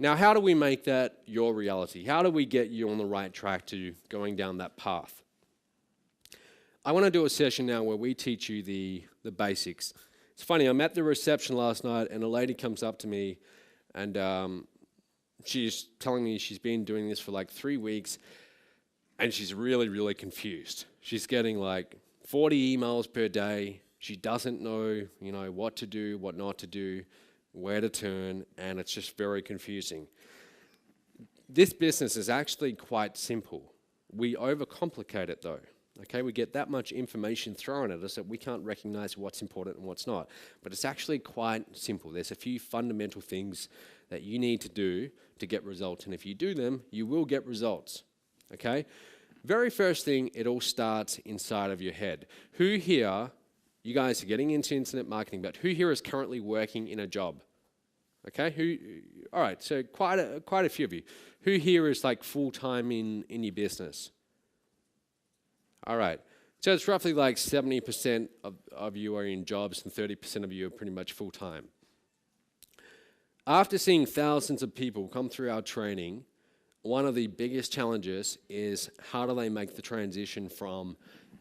Now, how do we make that your reality? How do we get you on the right track to going down that path? I want to do a session now where we teach you the basics. It's funny, I'm at the reception last night and a lady comes up to me and she's telling me she's been doing this for like 3 weeks and she's really, really confused. She's getting like 40 emails per day. She doesn't know, what to do, what not to do, where to turn, and it's just very confusing. This business is actually quite simple. We overcomplicate it though. Okay, we get that much information thrown at us that we can't recognize what's important and what's not. But it's actually quite simple. There's a few fundamental things that you need to do to get results, and if you do them, you will get results. Okay? Very first thing, it all starts inside of your head. Who here, you guys are getting into internet marketing, but who here is currently working in a job? Okay, all right, so quite a few of you. Who here is like full-time in your business? All right, so it's roughly like 70% of you are in jobs and 30% of you are pretty much full-time. After seeing thousands of people come through our training, one of the biggest challenges is how do they make the transition from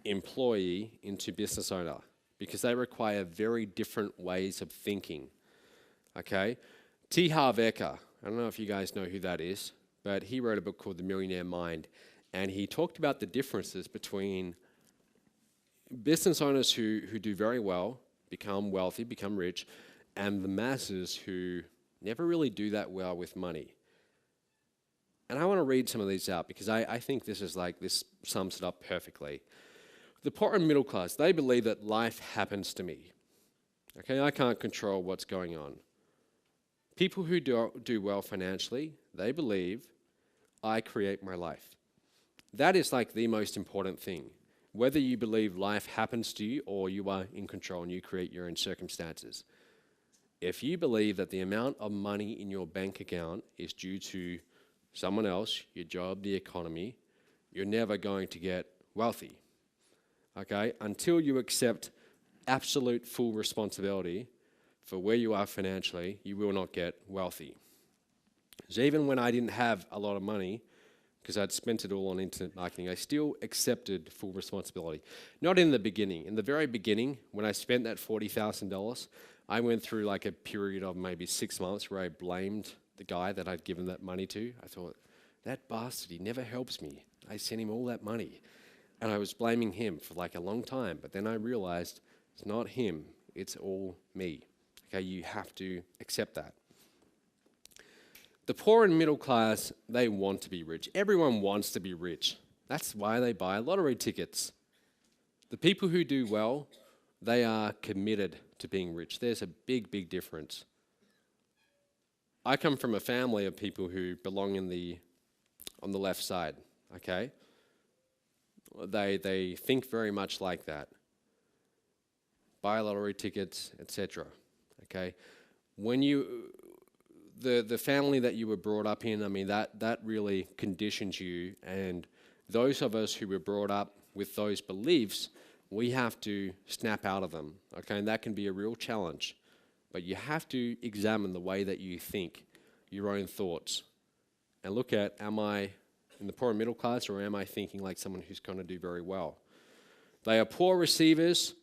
employee into business owner? Because they require very different ways of thinking. Okay, T. Harv Eker, I don't know if you guys know who that is, but he wrote a book called The Millionaire Mind, and he talked about the differences between business owners who do very well, become wealthy, become rich, and the masses who never really do that well with money. And I want to read some of these out because I think this sums it up perfectly. The poor and middle class, they believe that life happens to me. Okay, I can't control what's going on. People who do well financially, they believe I create my life. That is like the most important thing. Whether you believe life happens to you or you are in control and you create your own circumstances. If you believe that the amount of money in your bank account is due to someone else, your job, the economy, you're never going to get wealthy. Okay? Until you accept absolute full responsibility for where you are financially, you will not get wealthy. So even when I didn't have a lot of money, because I'd spent it all on internet marketing, I still accepted full responsibility. Not in the beginning. In the very beginning, when I spent that $40,000, I went through like a period of maybe 6 months where I blamed the guy that I'd given that money to. I thought, that bastard, he never helps me. I sent him all that money. And I was blaming him for like a long time. But then I realized it's not him, it's all me. Okay, you have to accept that. The poor and middle class, they want to be rich. Everyone wants to be rich. That's why they buy lottery tickets. The people who do well, they are committed to being rich. There's a big, big difference. I come from a family of people who belong on the left side, okay? They think very much like that. Buy lottery tickets, etc. Okay? When the family that you were brought up in, I mean, that really conditions you, and those of us who were brought up with those beliefs, we have to snap out of them, okay? And that can be a real challenge. But you have to examine the way that you think, your own thoughts, and look at, am I in the poor and middle class, or am I thinking like someone who's going to do very well? They are poor receivers,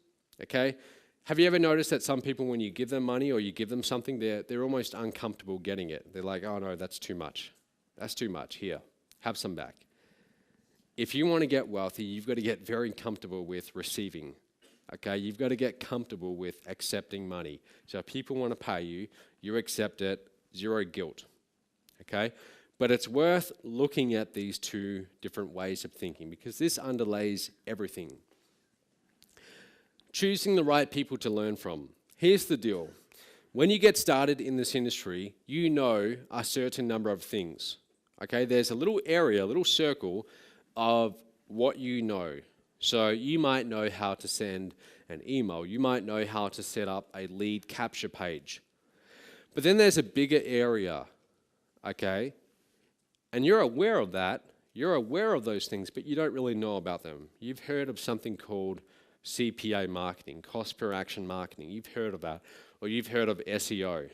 okay? Have you ever noticed that some people, when you give them money or you give them something, they're almost uncomfortable getting it? They're like, oh no, that's too much. That's too much. Here, have some back. If you want to get wealthy, you've got to get very comfortable with receiving. Okay, you've got to get comfortable with accepting money. So if people want to pay you, you accept it, zero guilt. Okay? But it's worth looking at these two different ways of thinking because this underlays everything. Choosing the right people to learn from. Here's the deal. When you get started in this industry, you know a certain number of things. Okay, there's a little area, a little circle of what you know. So you might know how to send an email. You might know how to set up a lead capture page. But then there's a bigger area, okay? And you're aware of that. You're aware of those things, but you don't really know about them. You've heard of something called CPA marketing, cost per action marketing. You've heard of that. Or you've heard of SEO.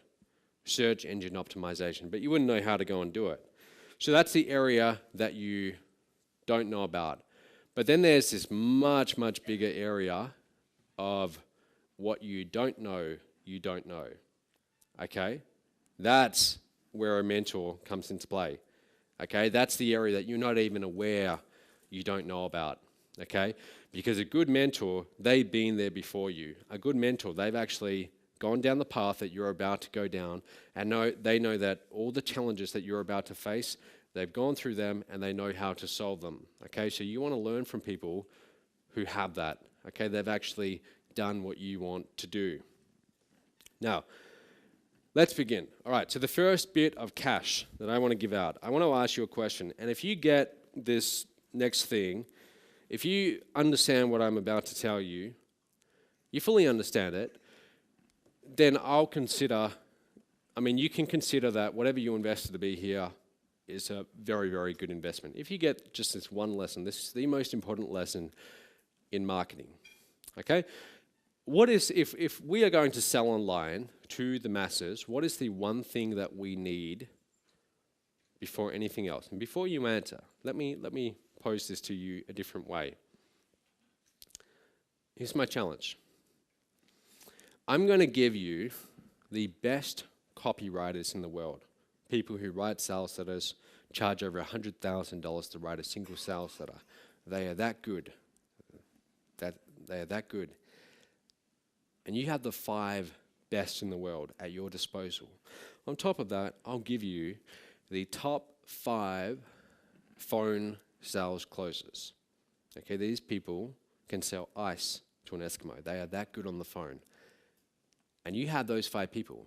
search engine optimization, but you wouldn't know how to go and do it. So that's the area that you don't know about. But then there's this much, much bigger area of what you don't know, okay? That's where a mentor comes into play, okay? That's the area that you're not even aware you don't know about, okay? Because a good mentor, they've been there before you. A good mentor, they've actually gone down the path that you're about to go down, and they know that all the challenges that you're about to face, they've gone through them and they know how to solve them, okay? So you want to learn from people who have that, okay? They've actually done what you want to do. Now, let's begin. All right, so the first bit of cash that I want to give out, I want to ask you a question. And if you get this next thing, if you understand what I'm about to tell you, you fully understand it, then I'll consider, you can consider that whatever you invested to be here is a very, very good investment. If you get just this one lesson, this is the most important lesson in marketing, okay? What is, if we are going to sell online to the masses, what is the one thing that we need before anything else? And before you answer, let me pose this to you a different way. Here's my challenge. I'm going to give you the best copywriters in the world, people who write sales letters, charge over $100,000 to write a single sales letter. They are that good. They are that good. And you have the 5 best in the world at your disposal. On top of that, I'll give you the top 5 phone sales closers. Okay, these people can sell ice to an Eskimo. They are that good on the phone. And you have those 5 people.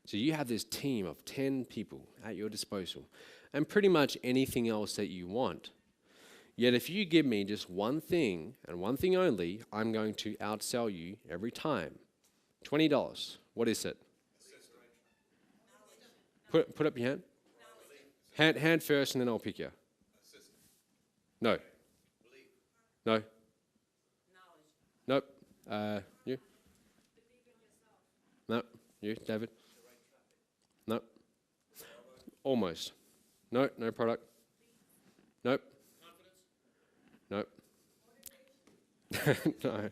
So you have this team of 10 people at your disposal and pretty much anything else that you want. Yet if you give me just one thing and one thing only, I'm going to outsell you every time. $20. What is it? Put up your hand. Hand first and then I'll pick you. No. No. Nope. You? No. You, David? Nope. Almost. No, no product. Nope. Nope. No.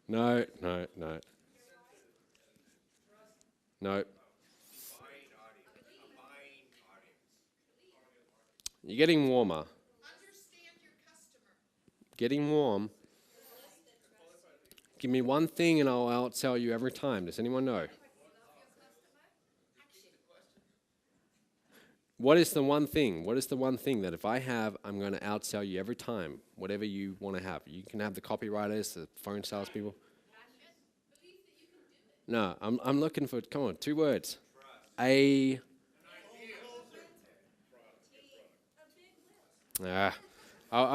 No, no, no. No. You're getting warmer. Getting warm. Give me one thing and I'll outsell you every time. Does anyone know? What is the one thing? What is the one thing that if I have, I'm going to outsell you every time, whatever you want to have? You can have the copywriters, the phone salespeople. No, I'm looking for, come on, 2 words. I'll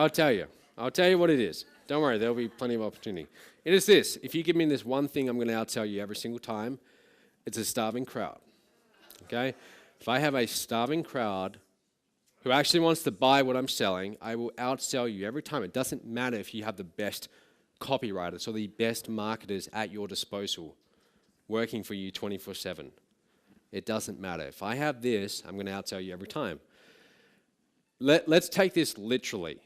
tell you. I'll tell you what it is. Don't worry, there'll be plenty of opportunity. It is this. If you give me this one thing, I'm going to outsell you every single time. It's a starving crowd. Okay? If I have a starving crowd who actually wants to buy what I'm selling, I will outsell you every time. It doesn't matter if you have the best copywriters or the best marketers at your disposal working for you 24/7. It doesn't matter. If I have this, I'm going to outsell you every time. Let's take this literally.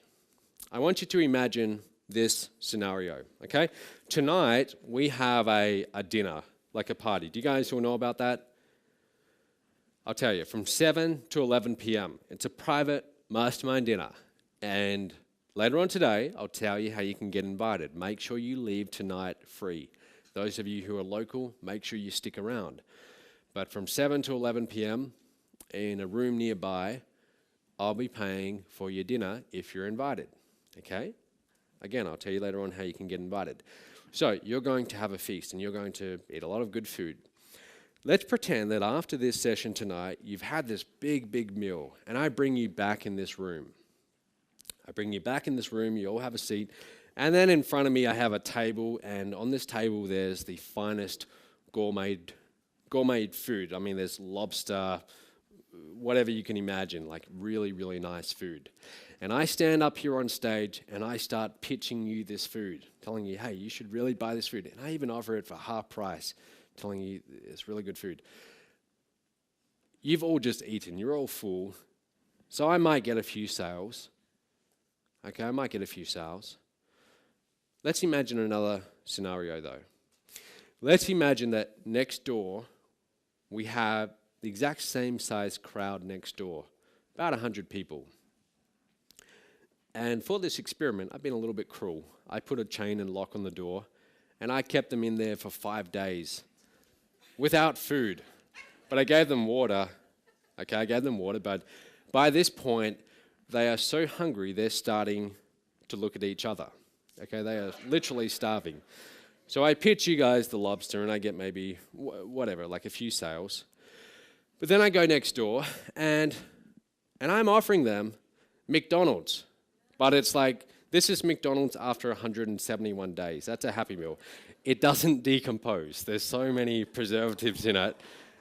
I want you to imagine this scenario, okay? Tonight, we have a dinner, like a party. Do you guys all know about that? I'll tell you, from 7 to 11 p.m. It's a private mastermind dinner. And later on today, I'll tell you how you can get invited. Make sure you leave tonight free. Those of you who are local, make sure you stick around. But from 7 to 11 p.m. in a room nearby, I'll be paying for your dinner if you're invited, okay? Again, I'll tell you later on how you can get invited. So you're going to have a feast and you're going to eat a lot of good food. Let's pretend that after this session tonight, you've had this big, big meal, and I bring you back in this room. You all have a seat, and then in front of me I have a table, and on this table there's the finest gourmet food. I mean, there's lobster, whatever you can imagine, like really, really nice food. And I stand up here on stage and I start pitching you this food, telling you, hey, you should really buy this food. And I even offer it for half price, telling you it's really good food. you've all just eaten, you're all full. So I might get a few sales. Okay, I might get a few sales. Let's imagine another scenario though. Let's imagine that next door we have the exact same size crowd next door, about 100 people. And for this experiment, I've been a little bit cruel. I put a chain and lock on the door, and I kept them in there for 5 days without food. But I gave them water. Okay, I gave them water, but by this point, they are so hungry, they're starting to look at each other. Okay, they are literally starving. So I pitch you guys the lobster, and I get maybe, whatever, like a few sales. But then I go next door, and I'm offering them McDonald's. But it's like, this is McDonald's after 171 days. That's a Happy Meal. It doesn't decompose. There's so many preservatives in it.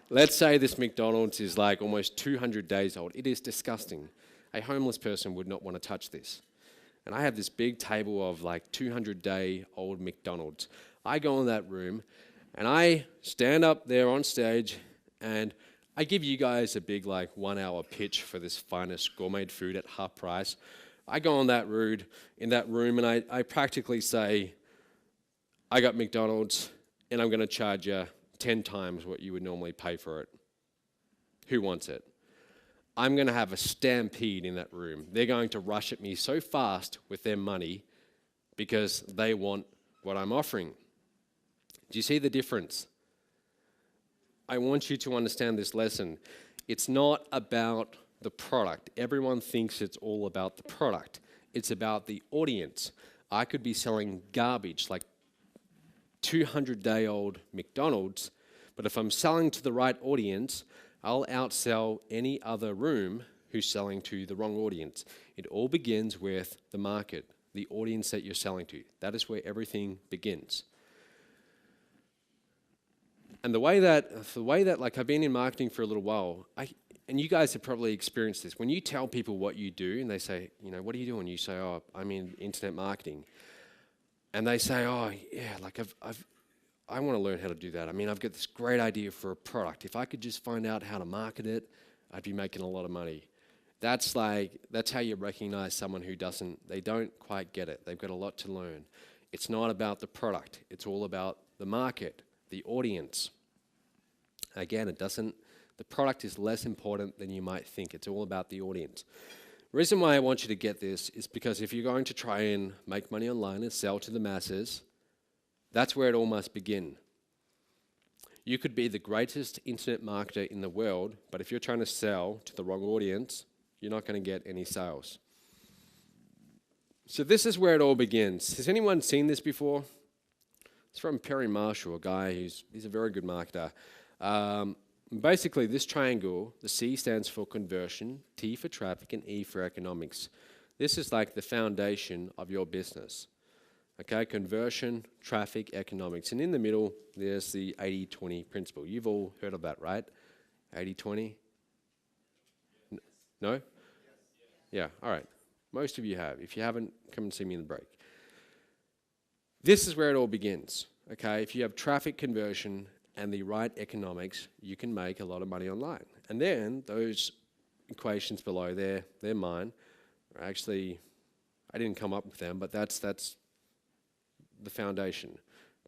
Let's say this McDonald's is like almost 200 days old. It is disgusting. A homeless person would not want to touch this. And I have this big table of like 200-day-old McDonald's. I go in that room, and I stand up there on stage, and I give you guys a big like 1-hour pitch for this finest gourmet food at half price. I go in that room, and I practically say, I got McDonald's, and I'm going to charge you 10 times what you would normally pay for it. Who wants it? I'm going to have a stampede in that room. They're going to rush at me so fast with their money because they want what I'm offering. Do you see the difference? I want you to understand this lesson. It's not about the product. Everyone thinks it's all about the product. It's about the audience. I could be selling garbage like 200-day-old McDonald's, but if I'm selling to the right audience, I'll outsell any other room who's selling to the wrong audience. It all begins with the market, the audience that you're selling to. That is where everything begins. And the way that like I've been in marketing for a little while, and you guys have probably experienced this. When you tell people what you do, and they say, what are you doing? You say, oh, I'm in internet marketing. And they say, oh, yeah, like I want to learn how to do that. I mean, I've got this great idea for a product. If I could just find out how to market it, I'd be making a lot of money. That's how you recognize someone who they don't quite get it. They've got a lot to learn. It's not about the product. It's all about the market, the audience. Again, the product is less important than you might think. It's all about the audience. The reason why I want you to get this is because if you're going to try and make money online and sell to the masses, that's where it all must begin. You could be the greatest internet marketer in the world, but if you're trying to sell to the wrong audience, you're not going to get any sales. So this is where it all begins. Has anyone seen this before? It's from Perry Marshall, a guy he's a very good marketer. Basically, this triangle, the C stands for conversion, T for traffic, and E for economics. This is like the foundation of your business. Okay, conversion, traffic, economics. And in the middle, there's the 80-20 principle. You've all heard of that, right? 80-20? No? Yeah, all right. Most of you have. If you haven't, come and see me in the break. This is where it all begins. Okay, if you have traffic conversion and the right economics, you can make a lot of money online. And then those equations below there, they're mine. Actually, I didn't come up with them, but that's the foundation.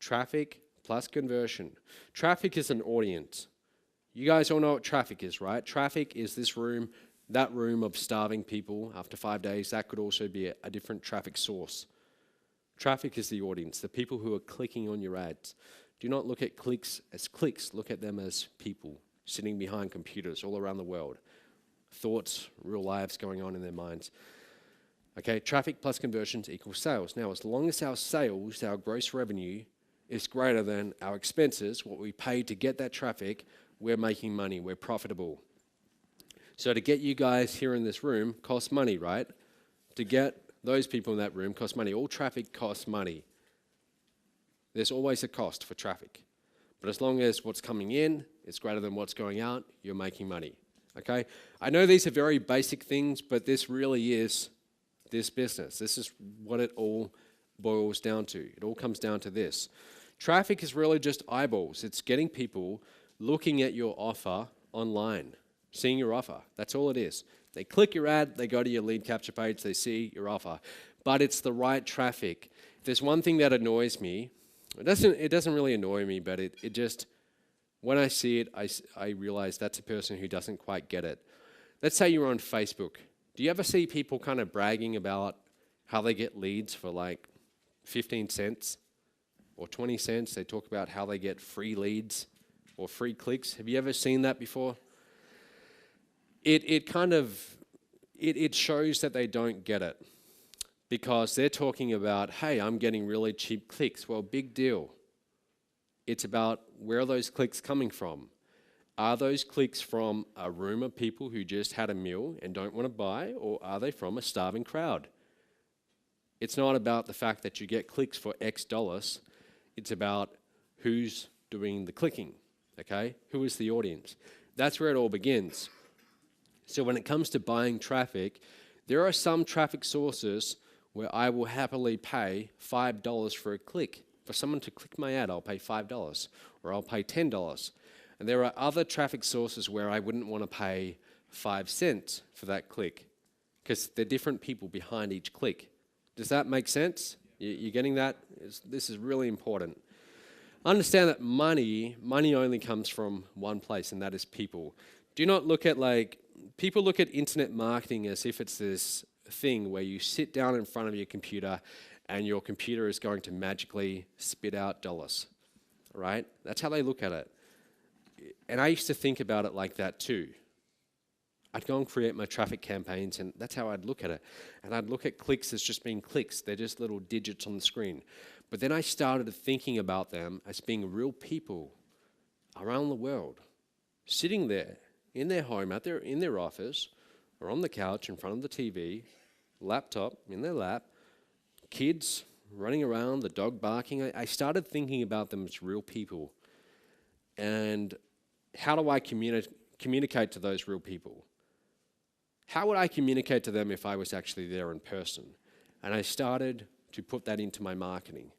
Traffic plus conversion. Traffic is an audience. You guys all know what traffic is, right? Traffic is this room, that room of starving people after 5 days. That could also be a different traffic source. Traffic is the audience, the people who are clicking on your ads. Do not look at clicks as clicks. Look at them as people sitting behind computers all around the world. Thoughts, real lives going on in their minds. Okay, traffic plus conversions equals sales. Now, as long as our sales, our gross revenue, is greater than our expenses, what we pay to get that traffic, we're making money, we're profitable. So to get you guys here in this room costs money, right? To get those people in that room costs money. All traffic costs money. There's always a cost for traffic. But as long as what's coming in is greater than what's going out, you're making money. Okay? I know these are very basic things, but this really is this business. This is what it all boils down to. It all comes down to this. Traffic is really just eyeballs. It's getting people looking at your offer online. seeing your offer. That's all it is. They click your ad, they go to your lead capture page, they see your offer. But it's the right traffic. If there's one thing that annoys me, it doesn't really annoy me, but it just, when I see it, I realize that's a person who doesn't quite get it. Let's say you're on Facebook. Do you ever see people kind of bragging about how they get leads for like 15 cents or 20 cents? They talk about how they get free leads or free clicks. Have you ever seen that before? It shows that they don't get it, because they're talking about, hey, I'm getting really cheap clicks. Well, big deal. It's about where are those clicks coming from? Are those clicks from a room of people who just had a meal and don't want to buy, or are they from a starving crowd? It's not about the fact that you get clicks for X dollars. It's about who's doing the clicking, okay? Who is the audience? That's where it all begins. So when it comes to buying traffic, there are some traffic sources where I will happily pay $5 for a click. For someone to click my ad, I'll pay $5, or I'll pay $10. And there are other traffic sources where I wouldn't want to pay 5 cents for that click, because they're different people behind each click. Does that make sense? You getting that? This is really important. Understand that money only comes from one place, and that is people. Do not look at people look at internet marketing as if it's this thing where you sit down in front of your computer and your computer is going to magically spit out dollars, right? That's how they look at it. And I used to think about it like that too. I'd go and create my traffic campaigns, and that's how I'd look at it. And I'd look at clicks as just being clicks. They're just little digits on the screen. But then I started thinking about them as being real people around the world, sitting there in their home, in their office, or on the couch in front of the TV, laptop in their lap, kids running around, the dog barking. I started thinking about them as real people. And how do I communicate to those real people? How would I communicate to them if I was actually there in person? And I started to put that into my marketing.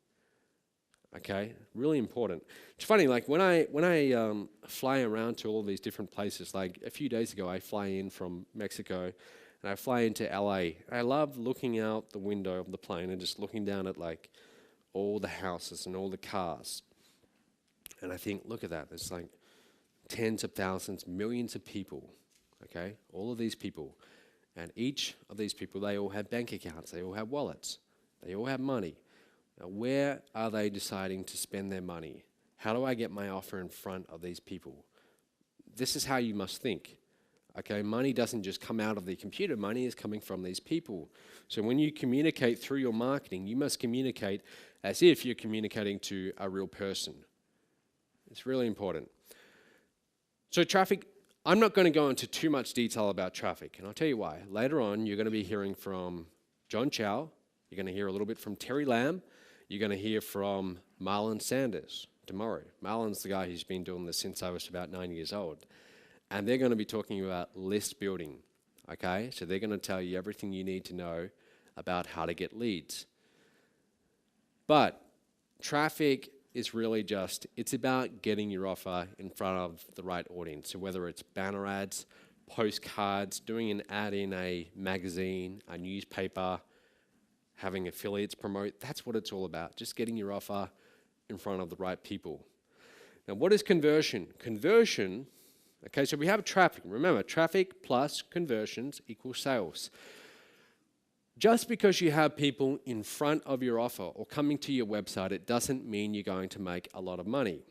Okay, really important. It's funny, like when I fly around to all these different places, like a few days ago I fly in from Mexico and I fly into LA. I love looking out the window of the plane and just looking down at like all the houses and all the cars. And I think, look at that, there's like tens of thousands, millions of people, okay? All of these people. And each of these people, they all have bank accounts, they all have wallets, they all have money. Now, where are they deciding to spend their money? How do I get my offer in front of these people? This is how you must think. Okay, money doesn't just come out of the computer, money is coming from these people. So when you communicate through your marketing, you must communicate as if you're communicating to a real person. It's really important. So traffic, I'm not going to go into too much detail about traffic, and I'll tell you why. Later on, you're going to be hearing from John Chow, you're going to hear a little bit from Terry Lamb, you're going to hear from Marlon Sanders tomorrow. Marlon's the guy who's been doing this since I was about 9 years old. And they're going to be talking about list building, okay? So they're going to tell you everything you need to know about how to get leads. But traffic is really just, it's about getting your offer in front of the right audience. So whether it's banner ads, postcards, doing an ad in a magazine, a newspaper, having affiliates promote, that's what it's all about, just getting your offer in front of the right people. Now, what is conversion? Conversion, okay, so we have traffic. Remember, traffic plus conversions equals sales. Just because you have people in front of your offer or coming to your website, it doesn't mean you're going to make a lot of money.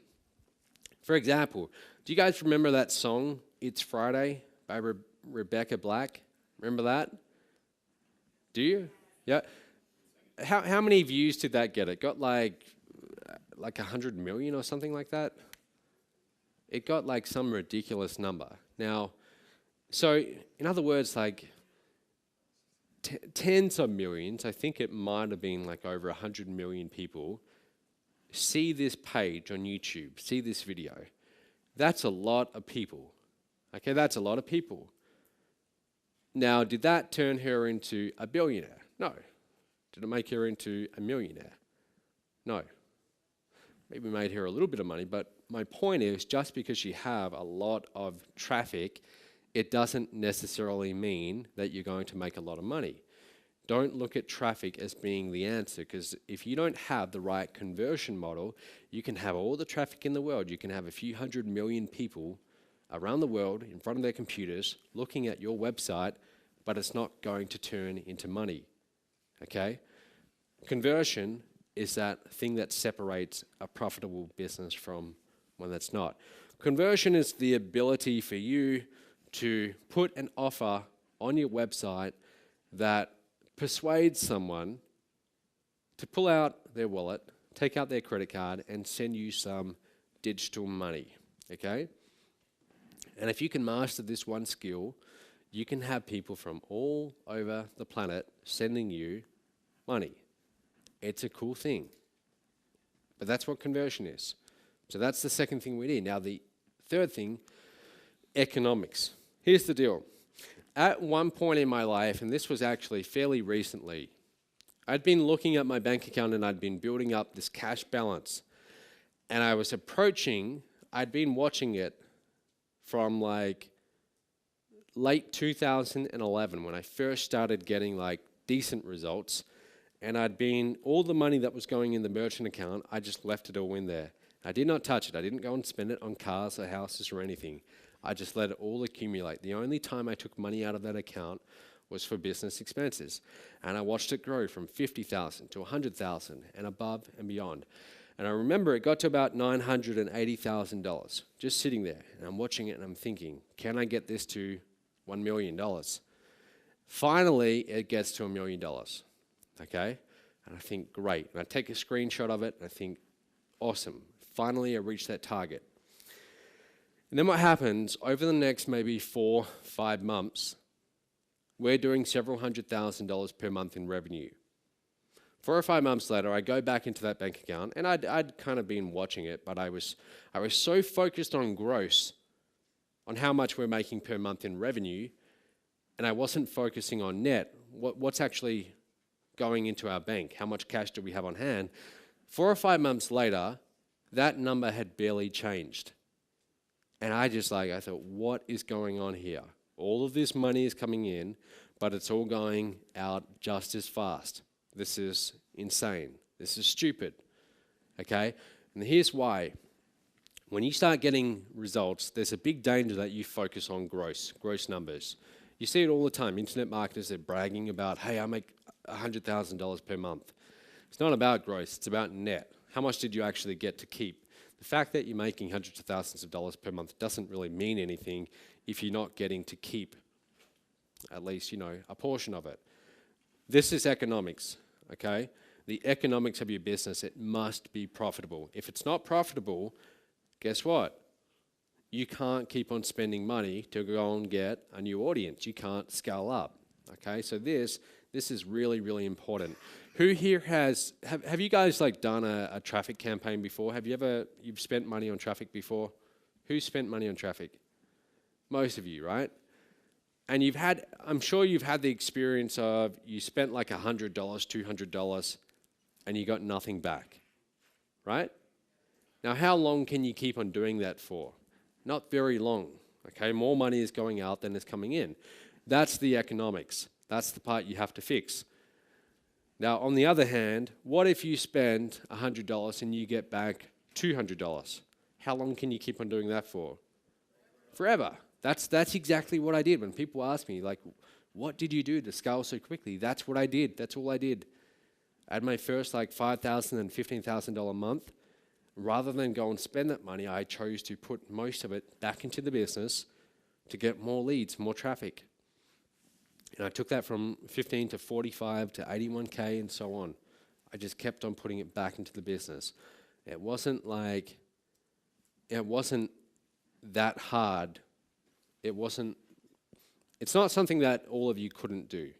For example, do you guys remember that song, It's Friday, by Rebecca Black? Remember that? Do you? Yeah. How many views did that get? It got like 100 million or something like that. It got like some ridiculous number. Now, so in other words, like tens of millions, I think it might have been like over 100 million people see this page on YouTube, see this video. That's a lot of people. Okay, that's a lot of people. Now, did that turn her into a billionaire? No. Did it make her into a millionaire? No. Maybe made her a little bit of money, but my point is just because you have a lot of traffic, it doesn't necessarily mean that you're going to make a lot of money. Don't look at traffic as being the answer, because if you don't have the right conversion model, you can have all the traffic in the world. You can have a few 100 million people around the world in front of their computers looking at your website, but it's not going to turn into money, okay? Conversion is that thing that separates a profitable business from one that's not. Conversion is the ability for you to put an offer on your website that persuades someone to pull out their wallet, take out their credit card, and send you some digital money, okay? And if you can master this one skill, you can have people from all over the planet sending you money. It's a cool thing. But that's what conversion is. So that's the second thing we need. Now the third thing, economics. Here's the deal. At one point in my life, and this was actually fairly recently, I'd been looking at my bank account and I'd been building up this cash balance. And I was I'd been watching it from like late 2011 when I first started getting like decent results. And all the money that was going in the merchant account, I just left it all in there. I did not touch it. I didn't go and spend it on cars or houses or anything. I just let it all accumulate. The only time I took money out of that account was for business expenses. And I watched it grow from 50,000 to 100,000 and above and beyond. And I remember it got to about $980,000 just sitting there. And I'm watching it and I'm thinking, can I get this to $1 million? Finally, it gets to $1 million. Okay? And I think, great. And I take a screenshot of it and I think, awesome. Finally, I reached that target. And then what happens, over the next maybe 4-5 months, we're doing several $100,000 per month in revenue. 4 or 5 months later, I go back into that bank account, and I'd kind of been watching it, but I was so focused on gross, on how much we're making per month in revenue, and I wasn't focusing on net, what's actually going into our bank, how much cash do we have on hand. 4 or 5 months later, that number had barely changed. And I thought, what is going on here? All of this money is coming in, but it's all going out just as fast. This is insane. This is stupid, okay? And here's why. When you start getting results, there's a big danger that you focus on gross numbers. You see it all the time. Internet marketers are bragging about, hey, I make $100,000 per month. It's not about gross, it's about net. How much did you actually get to keep? The fact that you're making hundreds of thousands of dollars per month doesn't really mean anything if you're not getting to keep at least, a portion of it. This is economics, okay? The economics of your business, it must be profitable. If it's not profitable, guess what? You can't keep on spending money to go and get a new audience. You can't scale up, okay? So this is really, really important. Who here have you guys done a traffic campaign before? You've spent money on traffic before? Who's spent money on traffic? Most of you, right? And I'm sure you've had the experience of you spent like $100, $200, and you got nothing back, right? Now, how long can you keep on doing that for? Not very long, okay? More money is going out than is coming in. That's the economics. That's the part you have to fix. Now, on the other hand, what if you spend $100 and you get back $200? How long can you keep on doing that for? Forever. That's exactly what I did. When people ask me, what did you do to scale so quickly? That's what I did. That's all I did. I had my first $5,000 and $15,000 a month. Rather than go and spend that money, I chose to put most of it back into the business to get more leads, more traffic. And I took that from 15 to 45 to 81K and so on. I just kept on putting it back into the business. It wasn't that hard. It's not something that all of you couldn't do.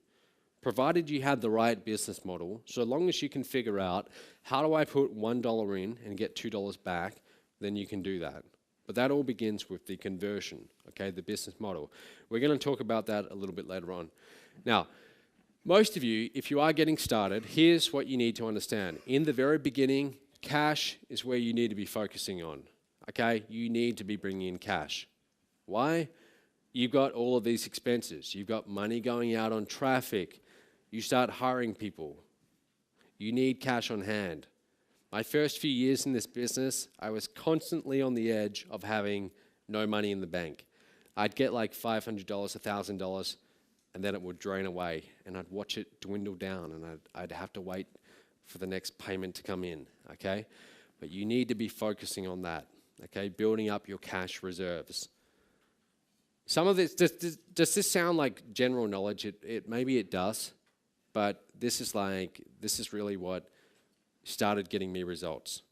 Provided you had the right business model, so long as you can figure out, how do I put $1 in and get $2 back, then you can do that. But that all begins with the conversion, okay, the business model. We're going to talk about that a little bit later on. Now, most of you, if you are getting started, here's what you need to understand. In the very beginning, cash is where you need to be focusing on, okay? You need to be bringing in cash. Why? You've got all of these expenses. You've got money going out on traffic. You start hiring people. You need cash on hand. My first few years in this business, I was constantly on the edge of having no money in the bank. I'd get like $500, $1,000, and then it would drain away, and I'd watch it dwindle down, and I'd have to wait for the next payment to come in, okay? But you need to be focusing on that, okay? Building up your cash reserves. Some of this, does this sound like general knowledge? Maybe it does, but this is really what started getting me results.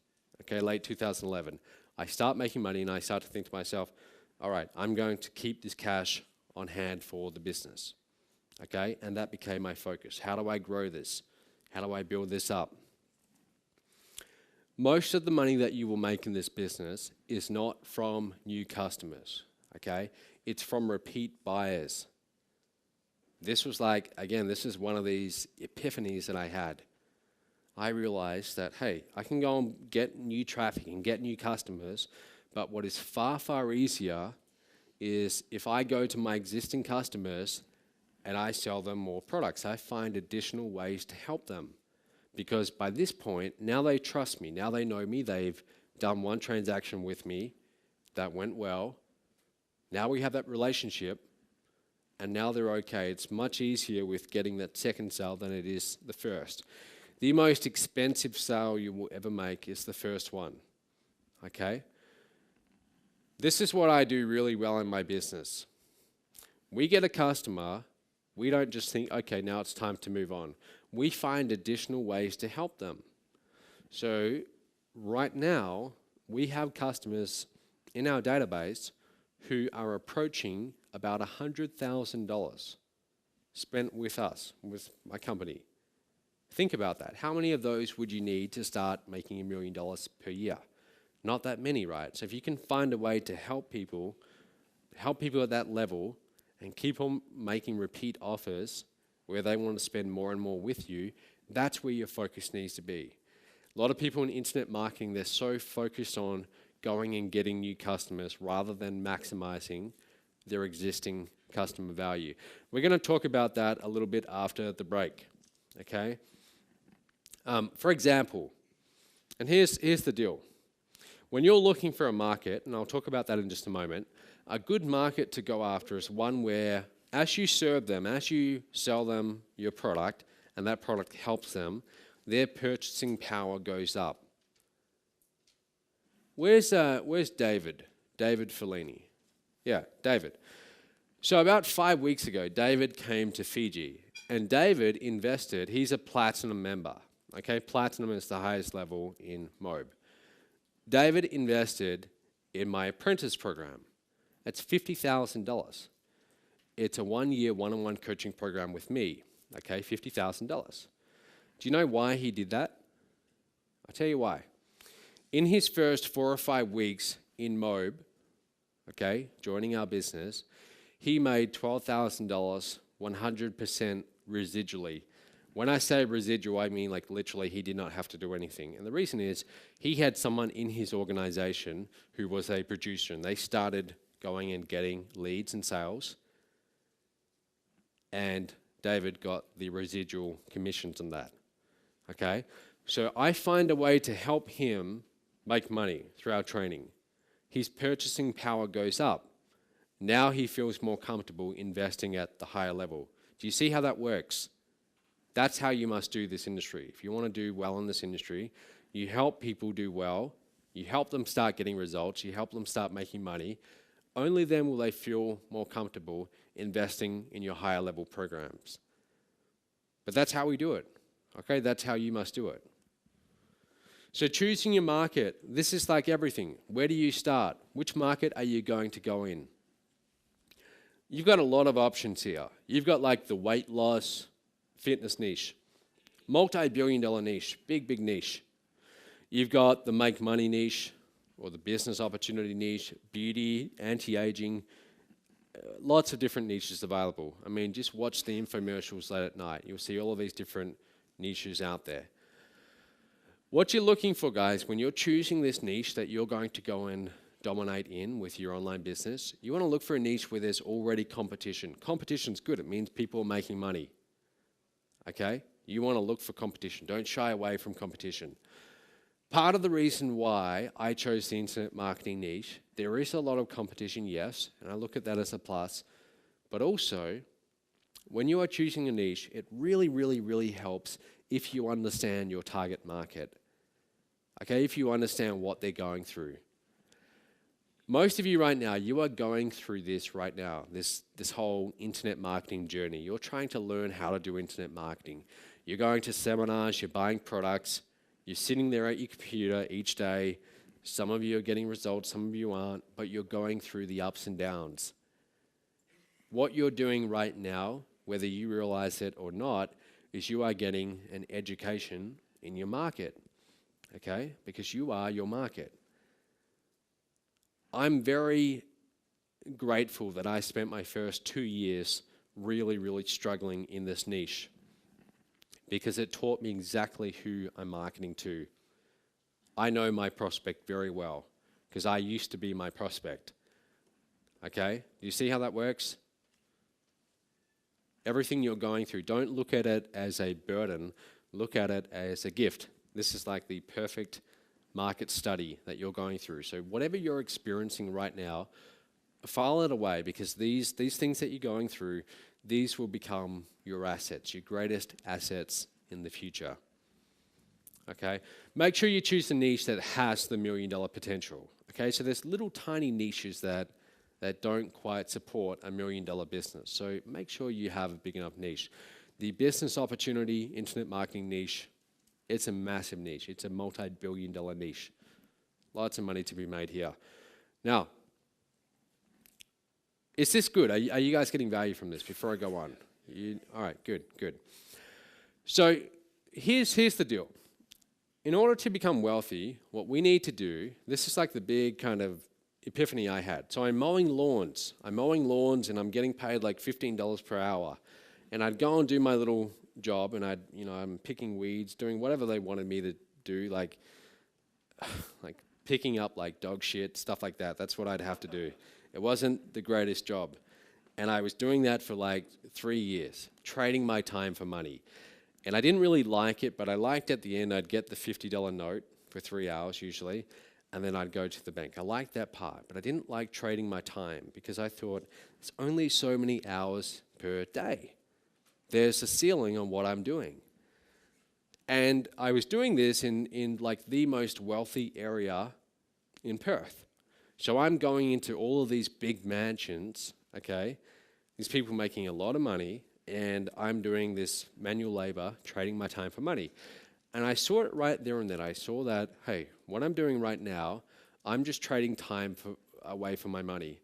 Okay, late 2011. I start making money and I start to think to myself, all right, I'm going to keep this cash on hand for the business. Okay, and that became my focus. How do I grow this? How do I build this up? Most of the money that you will make in this business is not from new customers, okay? It's from repeat buyers. This was like, again, this is one of these epiphanies that I had. I realized that, hey, I can go and get new traffic and get new customers, but what is far, far easier is if I go to my existing customers and I sell them more products. I find additional ways to help them. Because by this point, now they trust me, now they know me, they've done one transaction with me that went well. Now we have that relationship, and now they're okay. It's much easier with getting that second sale than it is the first. The most expensive sale you will ever make is the first one, okay? This is what I do really well in my business. We get a customer, we don't just think, okay, now it's time to move on. We find additional ways to help them. So right now, we have customers in our database who are approaching about $100,000 spent with us, with my company. Think about that. How many of those would you need to start making $1 million per year? Not that many, right? So if you can find a way to help people at that level and keep on making repeat offers where they want to spend more and more with you, that's where your focus needs to be. A lot of people in internet marketing, they're so focused on going and getting new customers rather than maximizing their existing customer value. We're going to talk about that a little bit after the break, okay? For example, and here's the deal. When you're looking for a market, and I'll talk about that in just a moment, a good market to go after is one where as you serve them, as you sell them your product, and that product helps them, their purchasing power goes up. Where's David? David Fellini. Yeah, David. So about 5 weeks ago, David came to Fiji, and David invested, he's a platinum member. Okay, platinum is the highest level in MOB. David invested in my apprentice program. It's $50,000. It's a 1-year one-on-one coaching program with me. Okay, $50,000. Do you know why he did that? I'll tell you why. In his first 4 or 5 weeks in MOB, okay, joining our business, he made $12,000 100% residually. When I say residual, I mean like literally he did not have to do anything. And the reason is he had someone in his organization who was a producer, and they started going and getting leads and sales, and David got the residual commissions on that, okay? So I find a way to help him make money through our training. His purchasing power goes up. Now he feels more comfortable investing at the higher level. Do you see how that works? That's how you must do this industry. If you want to do well in this industry, you help people do well, you help them start getting results, you help them start making money. Only then will they feel more comfortable investing in your higher level programs. But that's how we do it, okay? That's how you must do it. So choosing your market, this is like everything. Where do you start? Which market are you going to go in? You've got a lot of options here. You've got like the weight loss, fitness niche, multi-billion-dollar niche, big niche. You've got the make money niche or the business opportunity niche, beauty, anti-aging, lots of different niches available. I mean, just watch the infomercials late at night. You'll see all of these different niches out there. What you're looking for, guys, when you're choosing this niche that you're going to go and dominate in with your online business, you want to look for a niche where there's already competition. Competition's good. It means people are making money. Okay? You want to look for competition. Don't shy away from competition. Part of the reason why I chose the internet marketing niche, there is a lot of competition, yes, and I look at that as a plus, but also, when you are choosing a niche, it really, really, really helps if you understand your target market. Okay, if you understand what they're going through. Most of you right now, you are going through this right now, this whole internet marketing journey. You're trying to learn how to do internet marketing. You're going to seminars, you're buying products, you're sitting there at your computer each day. Some of you are getting results, some of you aren't, but you're going through the ups and downs. What you're doing right now, whether you realize it or not, is you are getting an education in your market, okay? Because you are your market. I'm very grateful that I spent my first 2 years really, really struggling in this niche because it taught me exactly who I'm marketing to. I know my prospect very well because I used to be my prospect. Okay? Do you see how that works? Everything you're going through, don't look at it as a burden, look at it as a gift. This is like the perfect market study that you're going through. So whatever you're experiencing right now, file it away because these things that you're going through, these will become your assets, your greatest assets in the future. Okay? Make sure you choose a niche that has the $1 million potential. Okay? So there's little tiny niches that don't quite support $1 million business. So make sure you have a big enough niche. The business opportunity, internet marketing niche, it's a massive niche. It's a multi-billion-dollar niche. Lots of money to be made here. Now, is this good? Are you guys getting value from this before I go on? All right, good. So here's the deal. In order to become wealthy, what we need to do, this is like the big kind of epiphany I had. So I'm mowing lawns. and I'm getting paid like $15 per hour. And I'd go and do my little job and I'm picking weeds, doing whatever they wanted me to do, like picking up like dog shit, stuff like that. That's what I'd have to do. It wasn't the greatest job. And I was doing that for like 3 years, trading my time for money. And I didn't really like it, but I liked at the end, I'd get the $50 note for 3 hours usually, and then I'd go to the bank. I liked that part, but I didn't like trading my time because I thought it's only so many hours per day. There's a ceiling on what I'm doing. And I was doing this in like the most wealthy area in Perth. So I'm going into all of these big mansions, okay? These people making a lot of money, and I'm doing this manual labor, trading my time for money. And I saw it right there and then. I saw that, hey, what I'm doing right now, I'm just trading time away from my money.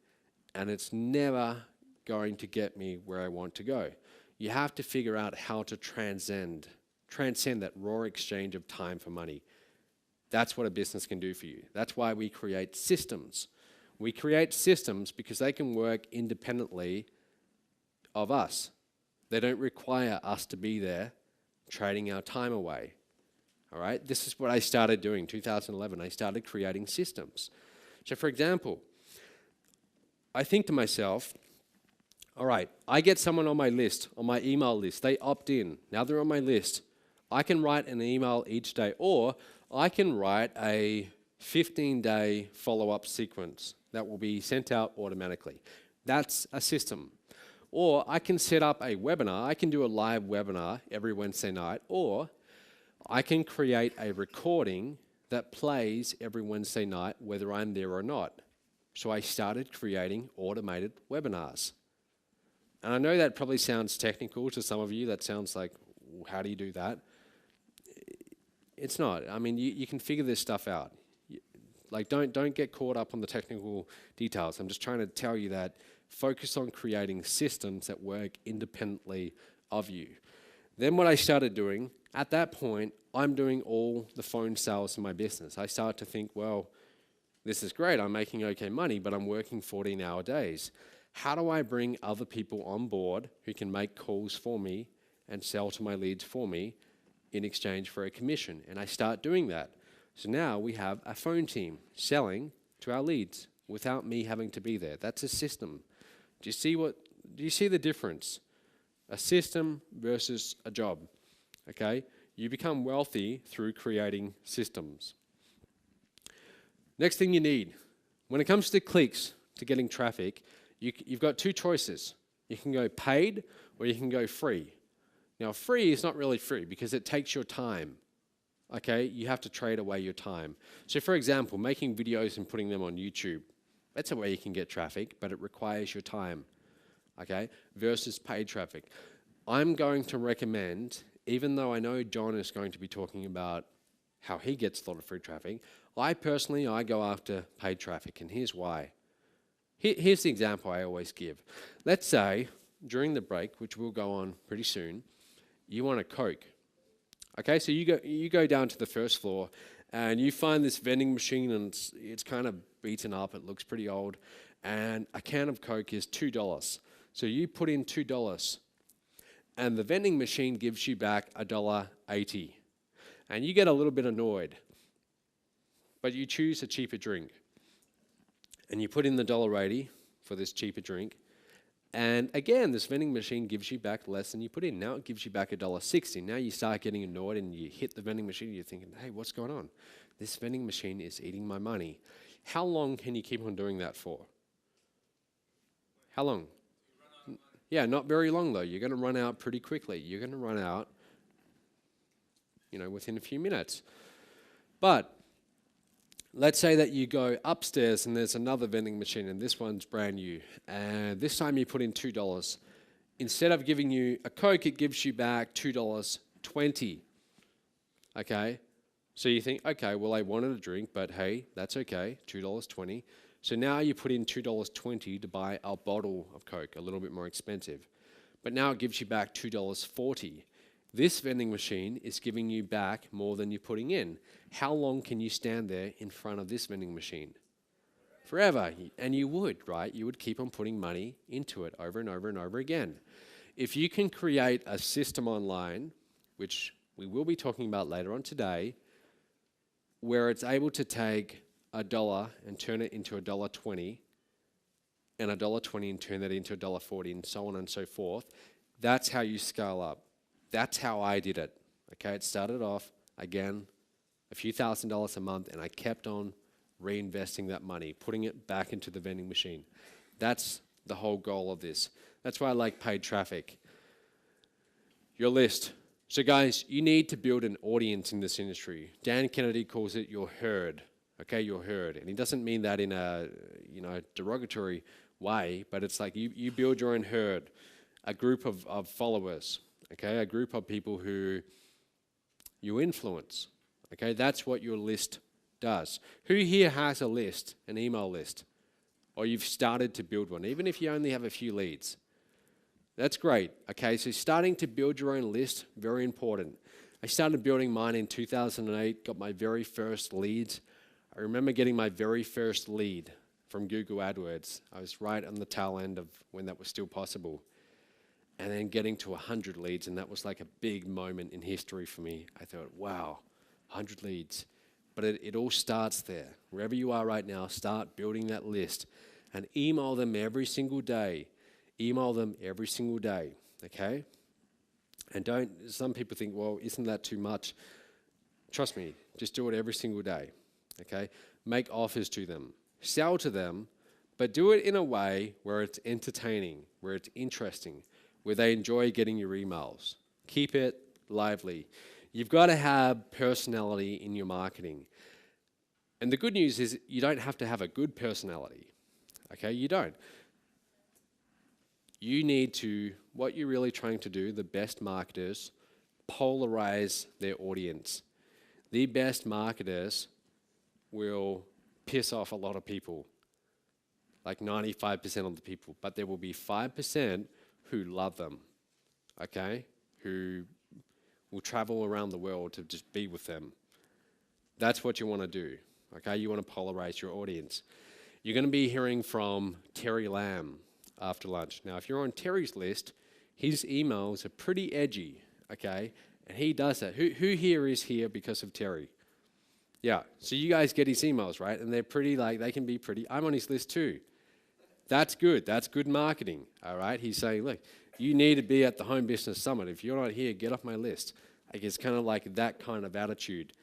And it's never going to get me where I want to go. You have to figure out how to transcend that raw exchange of time for money. That's what a business can do for you. That's why we create systems. We create systems because they can work independently of us. They don't require us to be there trading our time away. All right? This is what I started doing in 2011. I started creating systems. So for example, I think to myself, all right, I get someone on my list, on my email list. They opt in. Now they're on my list. I can write an email each day, or I can write a 15-day follow-up sequence that will be sent out automatically. That's a system. Or I can set up a webinar. I can do a live webinar every Wednesday night, or I can create a recording that plays every Wednesday night, whether I'm there or not. So I started creating automated webinars. And I know that probably sounds technical to some of you. That sounds like, how do you do that? It's not. I mean, you can figure this stuff out. Like, don't get caught up on the technical details. I'm just trying to tell you that focus on creating systems that work independently of you. Then what I started doing, at that point, I'm doing all the phone sales in my business. I started to think, well, this is great. I'm making okay money, but I'm working 14-hour days. How do I bring other people on board who can make calls for me and sell to my leads for me in exchange for a commission? And I start doing that. So now we have a phone team selling to our leads without me having to be there. That's a system. Do you see the difference? A system versus a job, okay? You become wealthy through creating systems. Next thing you need, when it comes to clicks, to getting traffic, you've got two choices. You can go paid or you can go free. Now, free is not really free because it takes your time, okay? You have to trade away your time. So for example, making videos and putting them on YouTube, that's a way you can get traffic, but it requires your time, okay? Versus paid traffic. I'm going to recommend, even though I know John is going to be talking about how he gets a lot of free traffic, I go after paid traffic, and here's why. Here's the example I always give. Let's say, during the break, which will go on pretty soon, you want a Coke. Okay, so you go down to the first floor, and you find this vending machine, and it's kind of beaten up, it looks pretty old, and a can of Coke is $2. So you put in $2, and the vending machine gives you back $1.80. And you get a little bit annoyed, but you choose a cheaper drink. And you put in the $1.80 for this cheaper drink. And again, this vending machine gives you back less than you put in. Now it gives you back $1.60. Now you start getting annoyed and you hit the vending machine and you're thinking, hey, what's going on? This vending machine is eating my money. How long can you keep on doing that for? How long? Yeah, not very long though. You're going to run out pretty quickly. You're going to run out, within a few minutes. But let's say that you go upstairs and there's another vending machine and this one's brand new. And this time you put in $2. Instead of giving you a Coke, it gives you back $2.20. Okay? So you think, okay, well, I wanted a drink, but hey, that's okay, $2.20. So now you put in $2.20 to buy a bottle of Coke, a little bit more expensive. But now it gives you back $2.40. This vending machine is giving you back more than you're putting in. How long can you stand there in front of this vending machine? Forever. And you would, right? You would keep on putting money into it over and over and over again. If you can create a system online, which we will be talking about later on today, where it's able to take $1 and turn it into $1.20, and $1.20 and turn that into $1.40, and so on and so forth, that's how you scale up. That's how I did it. Okay, it started off, again, a few $1,000s a month, and I kept on reinvesting that money, putting it back into the vending machine. That's the whole goal of this. That's why I like paid traffic. Your list. So guys, you need to build an audience in this industry. Dan Kennedy calls it your herd. Okay, your herd. And he doesn't mean that in a derogatory way, but it's like you build your own herd, a group of followers. Okay, a group of people who you influence. Okay, that's what your list does. Who here has a list, an email list? Or you've started to build one, even if you only have a few leads? That's great. Okay, so starting to build your own list, very important. I started building mine in 2008, got my very first leads. I remember getting my very first lead from Google AdWords. I was right on the tail end of when that was still possible. And then getting to 100 leads, and that was like a big moment in history for me. I thought, wow, 100 leads. But it all starts there. Wherever you are right now, start building that list and email them every single day. Email them every single day, okay? And some people think, well, isn't that too much? Trust me, just do it every single day, okay? Make offers to them. Sell to them, but do it in a way where it's entertaining, where it's interesting, where they enjoy getting your emails. Keep it lively. You've got to have personality in your marketing. And the good news is you don't have to have a good personality. Okay, you don't. You need to, what you're really trying to do, the best marketers, polarize their audience. The best marketers will piss off a lot of people, like 95% of the people, but there will be 5% who love them, okay? Who will travel around the world to just be with them. That's what you want to do, okay? You want to polarize your audience. You're going to be hearing from Terry Lamb after lunch. Now, if you're on Terry's list, his emails are pretty edgy, okay? And he does that. Who here is here because of Terry? Yeah. So you guys get his emails, right? And they're pretty, like, they can be pretty. I'm on his list too. That's good. That's good marketing. All right. He's saying, look, you need to be at the Home Business Summit. If you're not here, get off my list. Like, it's kind of like that kind of attitude.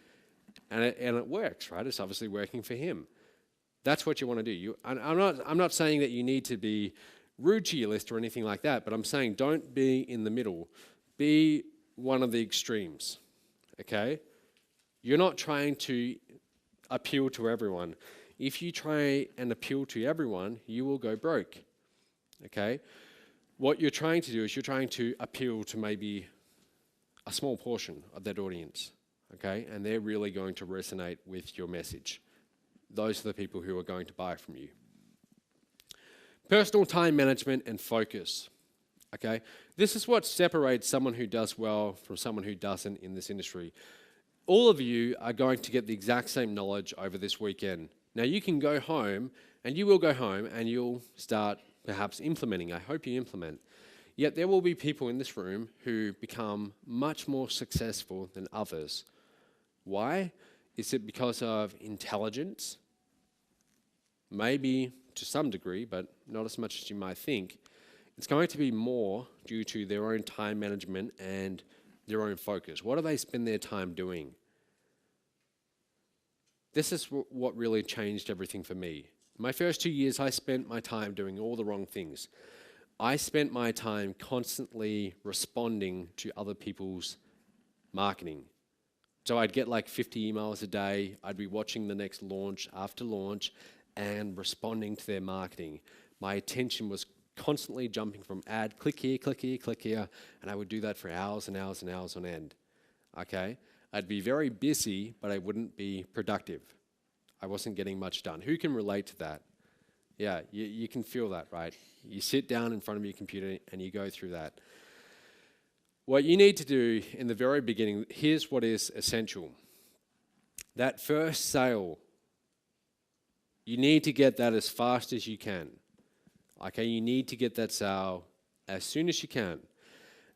And it works, right? It's obviously working for him. That's what you want to do. I'm not saying that you need to be rude to your list or anything like that, but I'm saying don't be in the middle. Be one of the extremes, okay? You're not trying to appeal to everyone. If you try and appeal to everyone, you will go broke, okay? What you're trying to do is you're trying to appeal to maybe a small portion of that audience, okay? And they're really going to resonate with your message. Those are the people who are going to buy from you. Personal time management and focus, okay? This is what separates someone who does well from someone who doesn't in this industry. All of you are going to get the exact same knowledge over this weekend. Now you can go home, and you will go home, and you'll start perhaps implementing. I hope you implement. Yet there will be people in this room who become much more successful than others. Why? Is it because of intelligence? Maybe to some degree, but not as much as you might think. It's going to be more due to their own time management and their own focus. What do they spend their time doing? This is what really changed everything for me. My first 2 years, I spent my time doing all the wrong things. I spent my time constantly responding to other people's marketing. So I'd get like 50 emails a day. I'd be watching the next launch after launch and responding to their marketing. My attention was constantly jumping from ad, click here, click here, click here, and I would do that for hours and hours and hours on end, okay? I'd be very busy, but I wouldn't be productive. I wasn't getting much done. Who can relate to that? Yeah, you can feel that, right? You sit down in front of your computer and you go through that. What you need to do in the very beginning, here's what is essential. That first sale, you need to get that as fast as you can. Okay, you need to get that sale as soon as you can.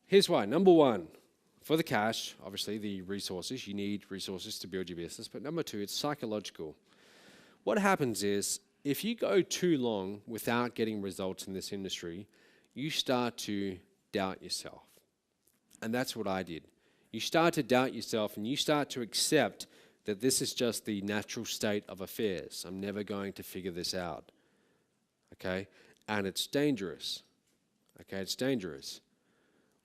Here's why. Number one, for the cash, obviously the resources, you need resources to build your business. But number two, it's psychological. What happens is, if you go too long without getting results in this industry, you start to doubt yourself. And that's what I did. You start to doubt yourself and you start to accept that this is just the natural state of affairs. I'm never going to figure this out, okay? And it's dangerous, okay? It's dangerous.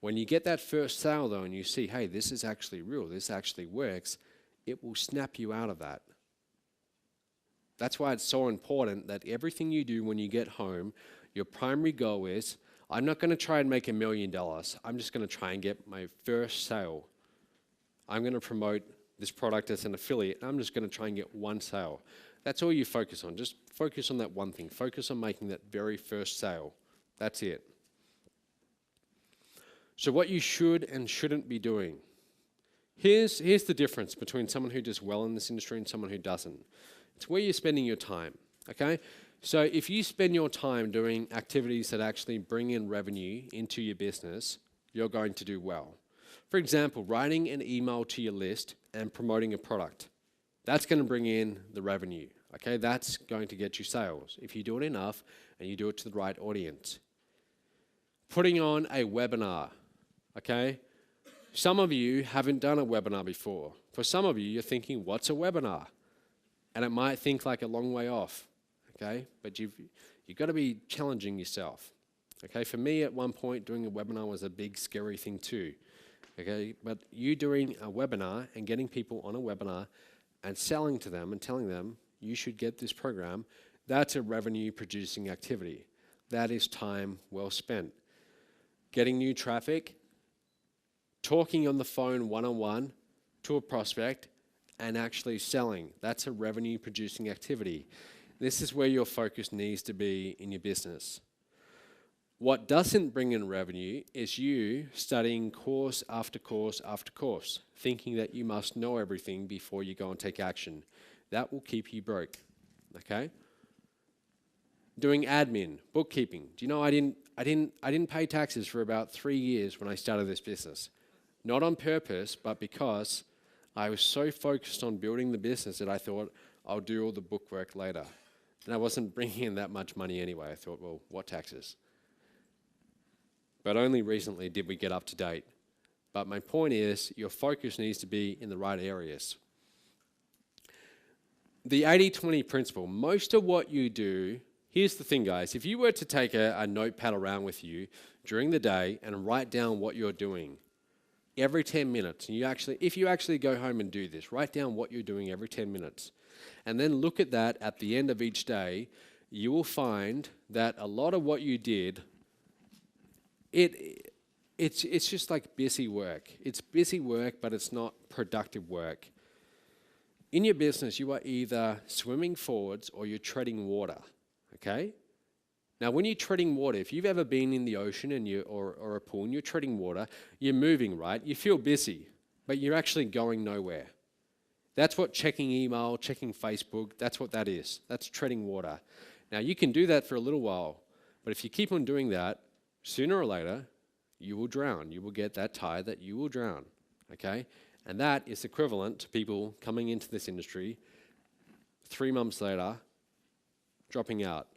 When you get that first sale, though, and you see, hey, this is actually real, this actually works, it will snap you out of that. That's why it's so important that everything you do when you get home, your primary goal is, I'm not going to try and make $1 million. I'm just going to try and get my first sale. I'm going to promote this product as an affiliate, and I'm just going to try and get one sale. That's all you focus on. Just focus on that one thing. Focus on making that very first sale. That's it. So what you should and shouldn't be doing. Here's the difference between someone who does well in this industry and someone who doesn't. It's where you're spending your time, okay? So if you spend your time doing activities that actually bring in revenue into your business, you're going to do well. For example, writing an email to your list and promoting a product. That's going to bring in the revenue, okay? That's going to get you sales if you do it enough and you do it to the right audience. Putting on a webinar, okay? Some of you haven't done a webinar before. For some of you, you're thinking, what's a webinar? And it might think like a long way off, okay? But you've got to be challenging yourself, okay? For me, at one point, doing a webinar was a big, scary thing too, okay? But you doing a webinar and getting people on a webinar and selling to them and telling them, you should get this program, that's a revenue-producing activity. That is time well spent. Getting new traffic, talking on the phone one-on-one to a prospect, and actually selling. That's a revenue-producing activity. This is where your focus needs to be in your business. What doesn't bring in revenue is you studying course after course after course, thinking that you must know everything before you go and take action. That will keep you broke, okay? Doing admin, bookkeeping. Do you know I didn't pay taxes for about 3 years when I started this business. Not on purpose, but because I was so focused on building the business that I thought I'll do all the bookwork later. And I wasn't bringing in that much money anyway. I thought, well, what taxes? But only recently did we get up to date. But my point is, your focus needs to be in the right areas. The 80-20 principle, most of what you do, here's the thing, guys. If you were to take a notepad around with you during the day and write down what you're doing every 10 minutes, and if you actually go home and do this, write down what you're doing every 10 minutes, and then look at that at the end of each day, you will find that a lot of what you did, it's just like busy work. It's busy work, but it's not productive work. In your business, you are either swimming forwards or you're treading water, okay? Now, when you're treading water, if you've ever been in the ocean or a pool and you're treading water, you're moving, right? You feel busy, but you're actually going nowhere. That's what checking email, checking Facebook, that's what that is. That's treading water. Now, you can do that for a little while, but if you keep on doing that, sooner or later, you will drown. You will get that tired that you will drown, okay? And that is equivalent to people coming into this industry 3 months later, dropping out,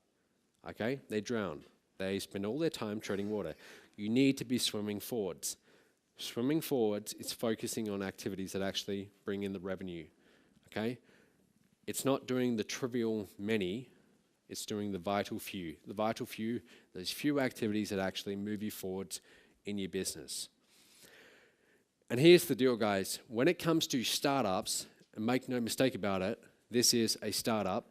okay? They drown. They spend all their time treading water. You need to be swimming forwards. Swimming forwards is focusing on activities that actually bring in the revenue, okay? It's not doing the trivial many, it's doing the vital few. The vital few, those few activities that actually move you forwards in your business. And here's the deal, guys. When it comes to startups, and make no mistake about it, this is a startup,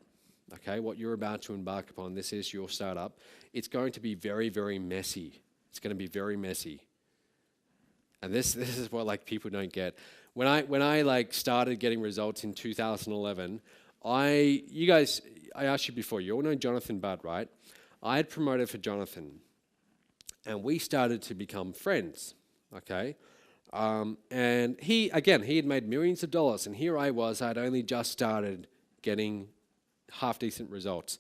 okay? What you're about to embark upon, this is your startup. It's going to be very, very messy. It's going to be very messy. And this is what like people don't get. When I like started getting results in 2011, I asked you before, you all know Jonathan Budd, right? I had promoted for Jonathan, and we started to become friends, okay? And he had made millions of dollars, and here I was, I'd only just started getting half-decent results.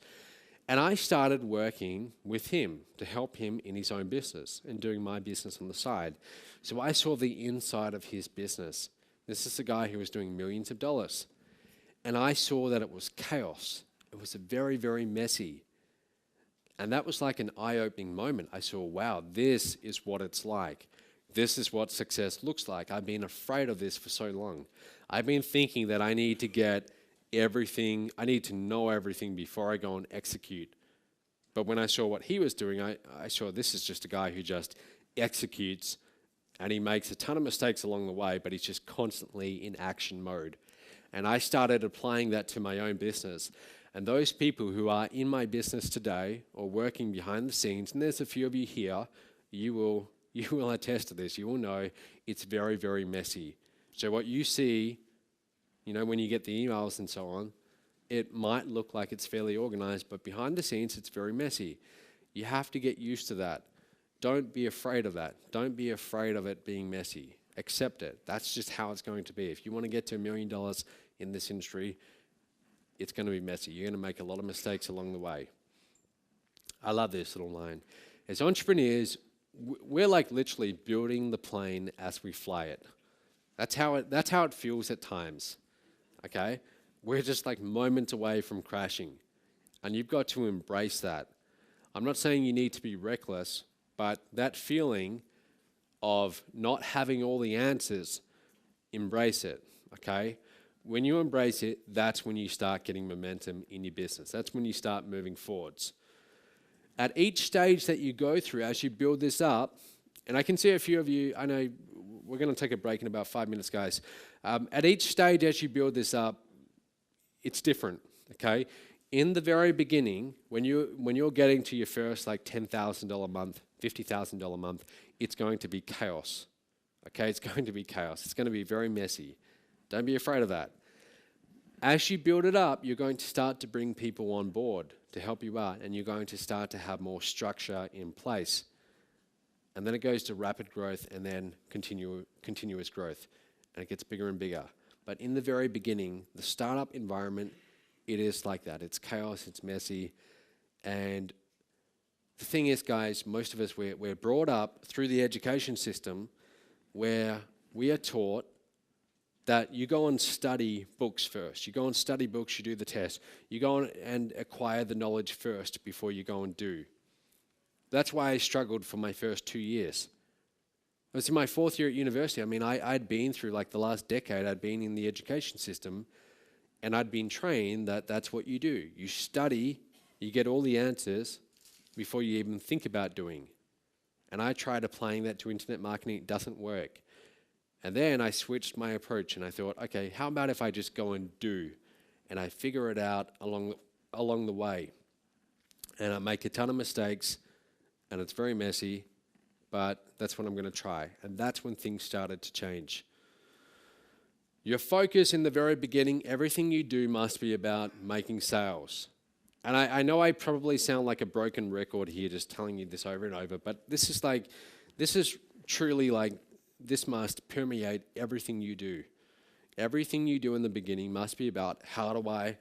And I started working with him to help him in his own business and doing my business on the side. So I saw the inside of his business. This is a guy who was doing millions of dollars. And I saw that it was chaos. It was very, very messy. And that was like an eye-opening moment. I saw, wow, this is what it's like. This is what success looks like. I've been afraid of this for so long. I've been thinking that I need to get everything, I need to know everything before I go and execute. But when I saw what he was doing, I saw this is just a guy who just executes, and he makes a ton of mistakes along the way, but he's just constantly in action mode. And I started applying that to my own business. And those people who are in my business today or working behind the scenes, and there's a few of you here, you will attest to this. You will know it's very, very messy. So what you see, you know, when you get the emails and so on, it might look like it's fairly organized, but behind the scenes, it's very messy. You have to get used to that. Don't be afraid of that. Don't be afraid of it being messy. Accept it. That's just how it's going to be. If you want to get to $1 million in this industry, it's going to be messy. You're going to make a lot of mistakes along the way. I love this little line. As entrepreneurs, we're like literally building the plane as we fly it. That's how it feels at times. Okay? We're just like moments away from crashing. And you've got to embrace that. I'm not saying you need to be reckless, but that feeling of not having all the answers, embrace it, okay? When you embrace it, that's when you start getting momentum in your business. That's when you start moving forwards. At each stage that you go through as you build this up, and I can see a few of you, I know we're going to take a break in about 5 minutes, guys. At each stage as you build this up, it's different, okay? In the very beginning, when you're getting to your first like $10,000 a month, $50,000 a month, it's going to be chaos, okay? It's going to be chaos. It's going to be very messy. Don't be afraid of that. As you build it up, you're going to start to bring people on board to help you out, and you're going to start to have more structure in place. And then it goes to rapid growth and then continuous growth, and it gets bigger and bigger. But in the very beginning, the startup environment, it is like that. It's chaos, it's messy, and the thing is, guys, most of us, we're brought up through the education system where we are taught that you go and study books first. You go and study books, you do the test. You go on and acquire the knowledge first before you go and do. That's why I struggled for my first 2 years. I was in my 4th year at university. I mean, I'd been through like the last decade, I'd been in the education system, and I'd been trained that that's what you do. You study, you get all the answers before you even think about doing. And I tried applying that to internet marketing, it doesn't work. And then I switched my approach and I thought, okay, how about if I just go and do? And I figure it out along the way. And I make a ton of mistakes, and it's very messy, but that's what I'm going to try. And that's when things started to change. Your focus in the very beginning, everything you do must be about making sales. And I know I probably sound like a broken record here just telling you this over and over, but this is truly like, this must permeate everything you do. Everything you do in the beginning must be about, how do I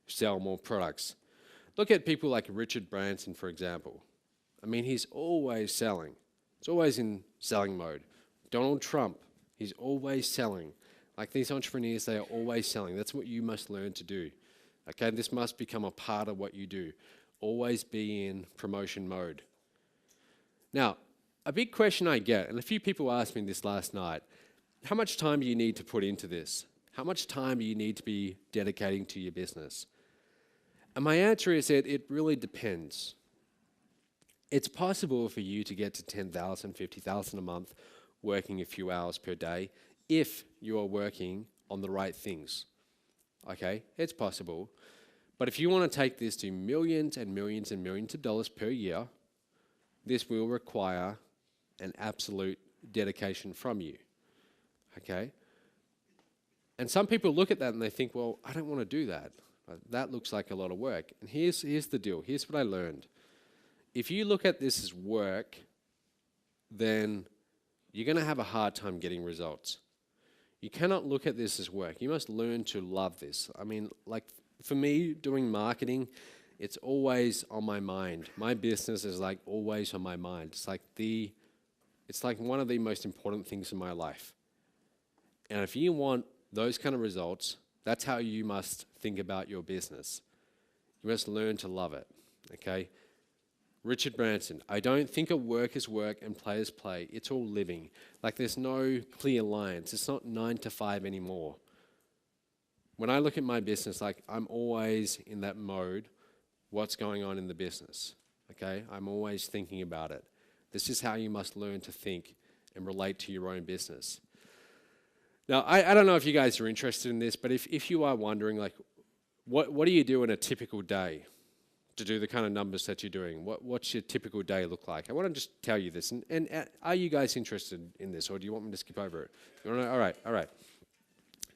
sell more products? Look at people like Richard Branson, for example. I mean, he's always selling. He's always in selling mode. Donald Trump, he's always selling. Like these entrepreneurs, they are always selling. That's what you must learn to do. Okay, this must become a part of what you do. Always be in promotion mode. Now, a big question I get, and a few people asked me this last night, how much time do you need to put into this? How much time do you need to be dedicating to your business? And my answer is that it really depends. It's possible for you to get to 10,000, 50,000 a month working a few hours per day if you are working on the right things. Okay, it's possible. But if you want to take this to millions and millions and millions of dollars per year, this will require an absolute dedication from you. Okay? And some people look at that and they think, well, I don't want to do that. That looks like a lot of work. And here's the deal. Here's what I learned. If you look at this as work, then you're going to have a hard time getting results. You cannot look at this as work. You must learn to love this. I mean, like for me, doing marketing, it's always on my mind. My business is like always on my mind. It's like one of the most important things in my life. And if you want those kind of results, that's how you must think about your business. You must learn to love it, okay? Richard Branson, I don't think of work as work and play as play. It's all living. Like there's no clear lines. It's not 9 to 5 anymore. When I look at my business, like I'm always in that mode, what's going on in the business, okay? I'm always thinking about it. This is how you must learn to think and relate to your own business. Now, I don't know if you guys are interested in this, but if you are wondering, like, what do you do in a typical day to do the kind of numbers that you're doing? What's your typical day look like? I want to just tell you this. And are you guys interested in this, or do you want me to skip over it? You want to? All right.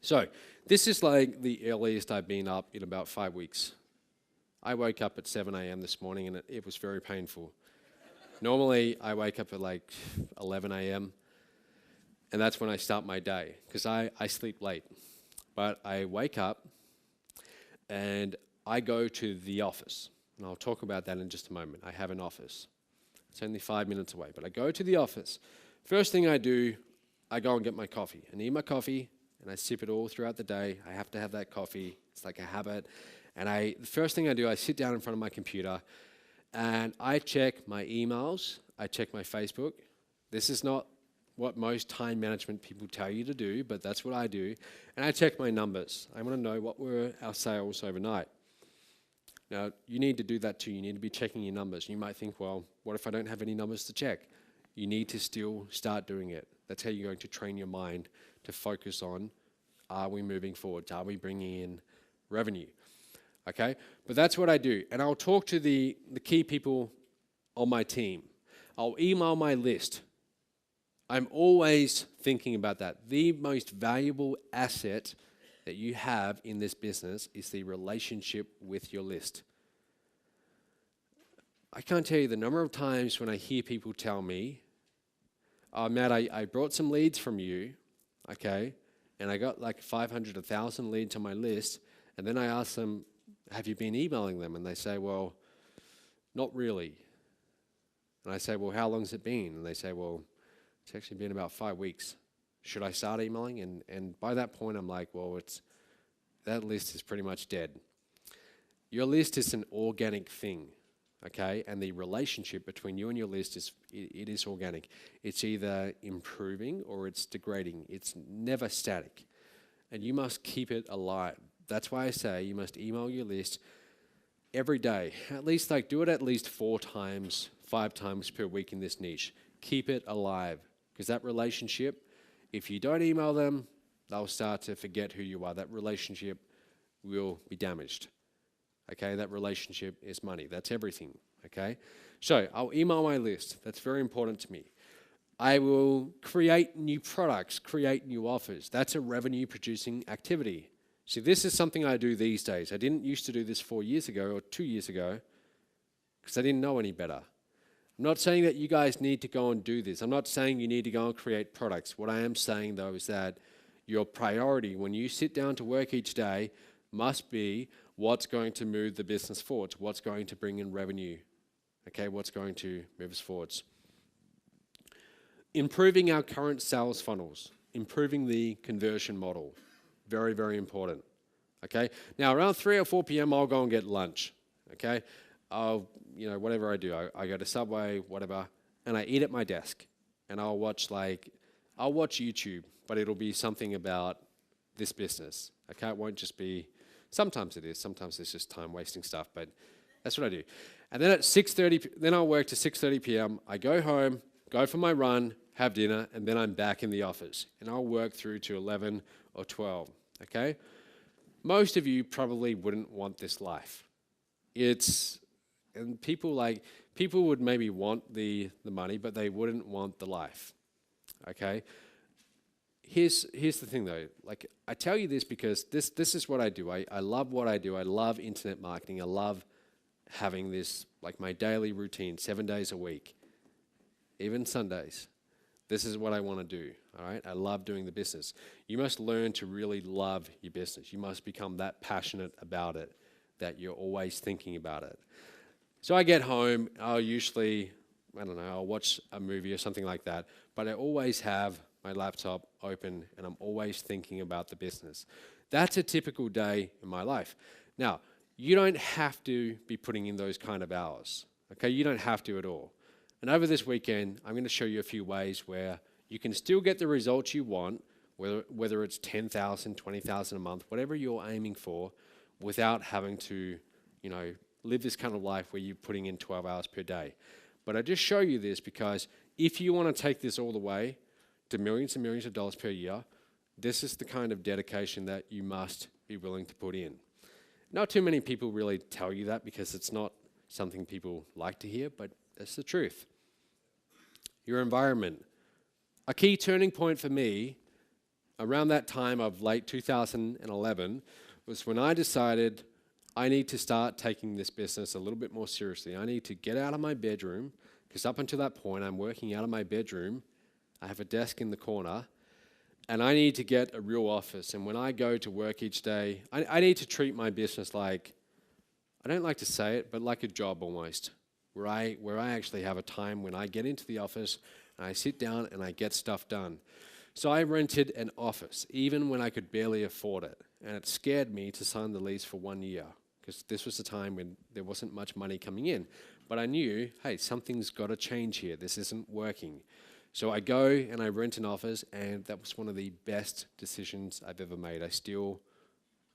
So this is like the earliest I've been up in about 5 weeks. I woke up at 7 a.m. this morning, and it was very painful. Normally, I wake up at like 11 a.m., and that's when I start my day, because I sleep late. But I wake up, and I go to the office. And I'll talk about that in just a moment. I have an office. It's only 5 minutes away, but I go to the office. First thing I do, I go and get my coffee. I need my coffee, and I sip it all throughout the day. I have to have that coffee. It's like a habit. And the first thing I do, I sit down in front of my computer, and I check my emails. I check my Facebook. This is not what most time management people tell you to do, but that's what I do. And I check my numbers. I want to know what were our sales overnight. Now, you need to do that too. You need to be checking your numbers. You might think, well, what if I don't have any numbers to check? You need to still start doing it. That's how you're going to train your mind to focus on, are we moving forward? Are we bringing in revenue? Okay? But that's what I do. And I'll talk to the key people on my team. I'll email my list. I'm always thinking about that. The most valuable asset that you have in this business is the relationship with your list. I can't tell you the number of times when I hear people tell me, oh, Matt, I brought some leads from you, okay, and I got like 500, 1,000 leads on my list, and then I ask them, have you been emailing them? And they say, well, not really. And I say, well, how long's it been? And they say, well, it's actually been about 5 weeks. Should I start emailing? And by that point, I'm like, well, that list is pretty much dead. Your list is an organic thing, okay? And the relationship between you and your list it is organic. It's either improving or it's degrading. It's never static. And you must keep it alive. That's why I say you must email your list every day. At least do it at least 4 times, 5 times per week in this niche. Keep it alive, because that relationship, if you don't email them, they'll start to forget who you are. That relationship will be damaged. Okay, that relationship is money. That's everything. Okay, so I'll email my list. That's very important to me. I will create new products, create new offers. That's a revenue producing activity. See, this is something I do these days. I didn't used to do this 4 years ago or 2 years ago because I didn't know any better. I'm not saying that you guys need to go and do this. I'm not saying you need to go and create products. What I am saying, though, is that your priority when you sit down to work each day must be what's going to move the business forwards, what's going to bring in revenue, okay, what's going to move us forwards. Improving our current sales funnels, improving the conversion model, very, very important, okay? Now, around 3 or 4 p.m., I'll go and get lunch, okay? Whatever I do, I go to Subway, whatever, and I eat at my desk, and I'll watch YouTube, but it'll be something about this business, okay? It won't just be, sometimes it is, sometimes it's just time-wasting stuff, but that's what I do. And then at 6:30, then I'll work to 6:30 p.m., I go home, go for my run, have dinner, and then I'm back in the office, and I'll work through to 11 or 12, okay? Most of you probably wouldn't want this life. And people would maybe want the money, but they wouldn't want the life, okay? Here's the thing though, I tell you this because this is what I do. I love what I do. I love internet marketing. I love having this, my daily routine, 7 days a week, even Sundays. This is what I want to do, all right? I love doing the business. You must learn to really love your business. You must become that passionate about it that you're always thinking about it. So I get home, I'll usually, I'll watch a movie or something like that, but I always have my laptop open and I'm always thinking about the business. That's a typical day in my life. Now, you don't have to be putting in those kind of hours, okay? You don't have to at all. And over this weekend, I'm going to show you a few ways where you can still get the results you want, whether it's 10,000, 20,000 a month, whatever you're aiming for, without having to, live this kind of life where you're putting in 12 hours per day. But I just show you this because if you want to take this all the way to millions and millions of dollars per year, this is the kind of dedication that you must be willing to put in. Not too many people really tell you that because it's not something people like to hear, but that's the truth. Your environment. A key turning point for me around that time of late 2011 was when I decided I need to start taking this business a little bit more seriously. I need to get out of my bedroom, because up until that point, I'm working out of my bedroom. I have a desk in the corner, and I need to get a real office. And when I go to work each day, I need to treat my business like, I don't like to say it, but like a job almost, where I actually have a time when I get into the office, and I sit down and I get stuff done. So I rented an office, even when I could barely afford it. And it scared me to sign the lease for 1 year, because this was the time when there wasn't much money coming in. But I knew, hey, something's got to change here. This isn't working. So I go and I rent an office, and that was one of the best decisions I've ever made. I still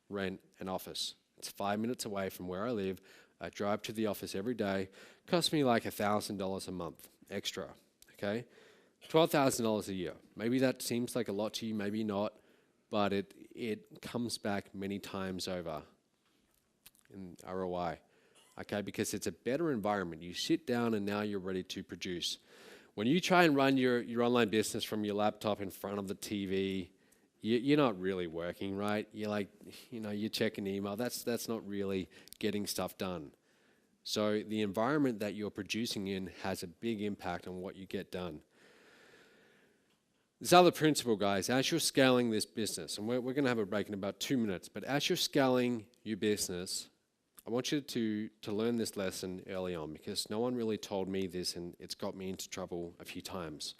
rent an office. It's 5 minutes away from where I live. I drive to the office every day. It costs me like $1,000 a month extra, okay? $12,000 a year. Maybe that seems like a lot to you, maybe not, but it comes back many times over in ROI, okay? Because it's a better environment. You sit down and now you're ready to produce. When you try and run your online business from your laptop in front of the TV, you're not really working, right? You're you're checking email. That's not really getting stuff done. So the environment that you're producing in has a big impact on what you get done. This other principle, guys, as you're scaling this business, and we're going to have a break in about 2 minutes, but as you're scaling your business, I want you to learn this lesson early on, because no one really told me this, and it's got me into trouble a few times.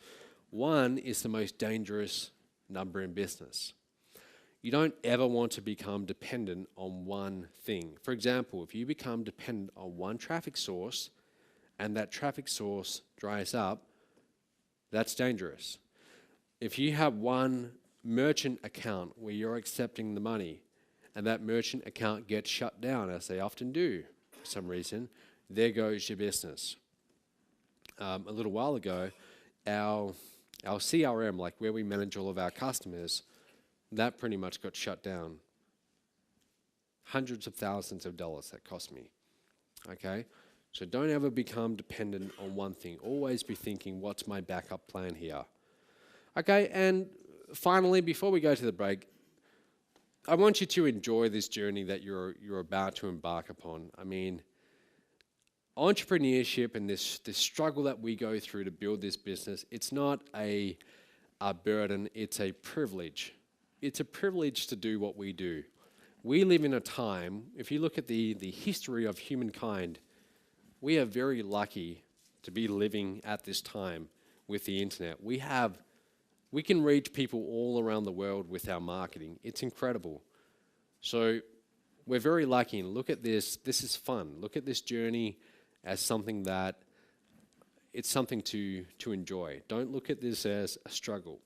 One is the most dangerous number in business. You don't ever want to become dependent on one thing. For example, if you become dependent on one traffic source and that traffic source dries up, that's dangerous. If you have one merchant account where you're accepting the money and that merchant account gets shut down, as they often do for some reason, there goes your business. A little while ago, our CRM, like where we manage all of our customers, that pretty much got shut down. Hundreds of thousands of dollars that cost me. Okay? So don't ever become dependent on one thing. Always be thinking, what's my backup plan here? Okay, and finally, before we go to the break, I want you to enjoy this journey that you're about to embark upon. I mean, entrepreneurship and this struggle that we go through to build this business, it's not a burden, it's a privilege. It's a privilege to do what we do. We live in a time, if you look at the history of humankind, we are very lucky to be living at this time with the internet. We can reach people all around the world with our marketing. It's incredible. So we're very lucky, and look at this. This is fun. Look at this journey as something that it's something to enjoy. Don't look at this as a struggle.